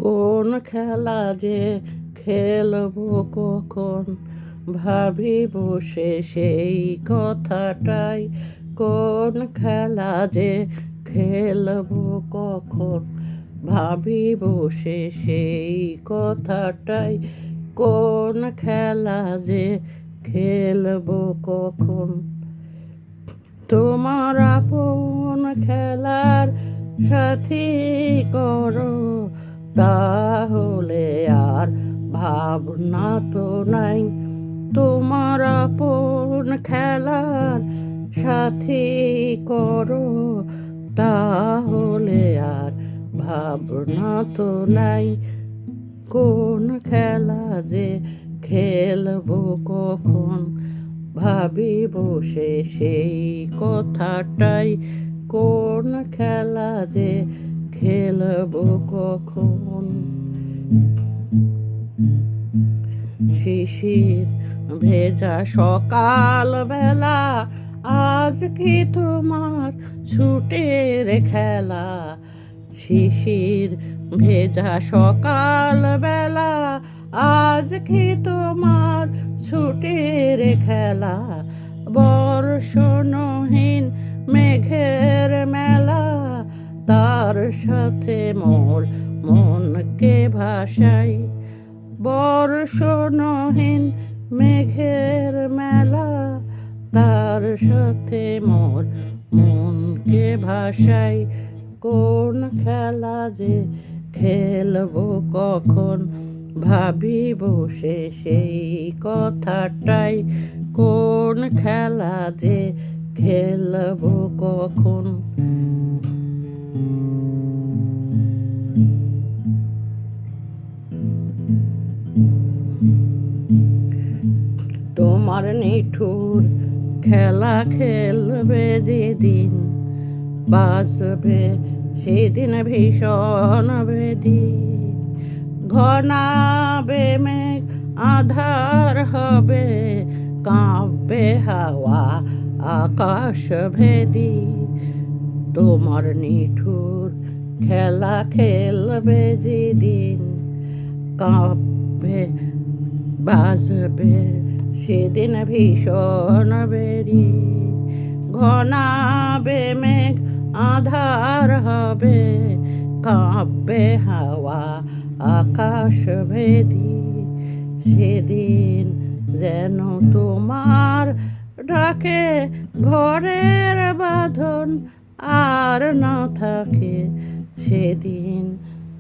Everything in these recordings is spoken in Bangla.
কোন খেলা যে খেলবো কখন, ভাবি বসে সেই কথাটাই। কোন খেলা যে খেলবো কখন, ভাবি বসে সেই কথাটাই। কোন খেলা যে খেলবো কখন, তোমার আপন খেলার সাথী করো, তাহলে আর ভাবনা তো নাই। তোমার আপন খেলার সাথী করো, তাহলে আর ভাবনা তো নাই। কোন খেলা যে খেলবো কখন, ভাবি বসে সেই কথাটাই। কোন খেলা যে খেলবো কখন। শিশির ভেজা সকাল বেলা, আজ কি তোমার ছুটের খেলা। শিশির ভেজা সকাল বেলা, আজ কি তোমার ছুটের খেলা। বর্ষণহীন মেঘের মেলা, তার সাথে মোর মনকে ভাসাই। বর্ষণহীন মেঘের মেলা, তার সাথে মোর মনকে ভাসাই। কোন খেলা যে খেলবো কখন, ভাবি বসে সেই কথাটাই। কোন খেলা যে খেলবো কখন। তোমার নিঠুর খেলা খেলবে যেদিন, বাঁচবে সেদিন ভীষণ বেদি। ঘনাবে মেঘ, আধার হবে, কাঁপবে হাওয়া আকাশ ভেদি। তোমার নিঠুর খেলা খেলবে যেদিন, কাঁপবে বাজবে সেদিন ভীষণ বেরি। ঘনাবে মেঘ, আধার হবে, কাঁপবে হাওয়া আকাশ ভেদি। সেদিন যেন তোমার ডাকে ঘরের বাঁধন আর না থাকে। সেদিন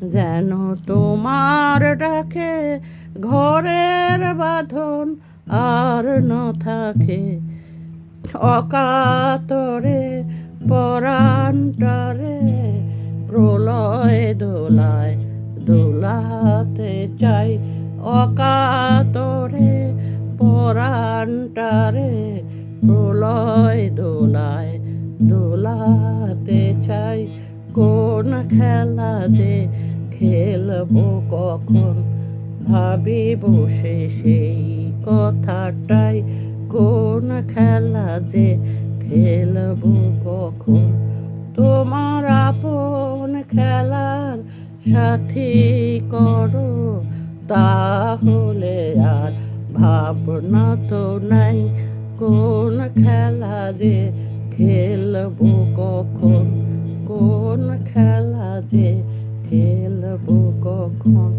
যেন তোমার ডাকে ঘরের বাঁধন আর না থাকে। অকাতরে পরাণটারে প্রলয় দোলায় দোলাতে চাই। অকাতরে পরাণটারে প্রলয় দোলায় দোলাতে চাই। কোন খেলা যে খেলবো কখন, ভাবি বসে সেই কথাটাই। কোন খেলা যে খেলবো কখন, তোমার আপন খেলার সাথী করো, তাহলে আর ভাবনা তো নাই। কোন খেলা যে খেলবো কখন, কোন খেলা যে খেলবো কখন।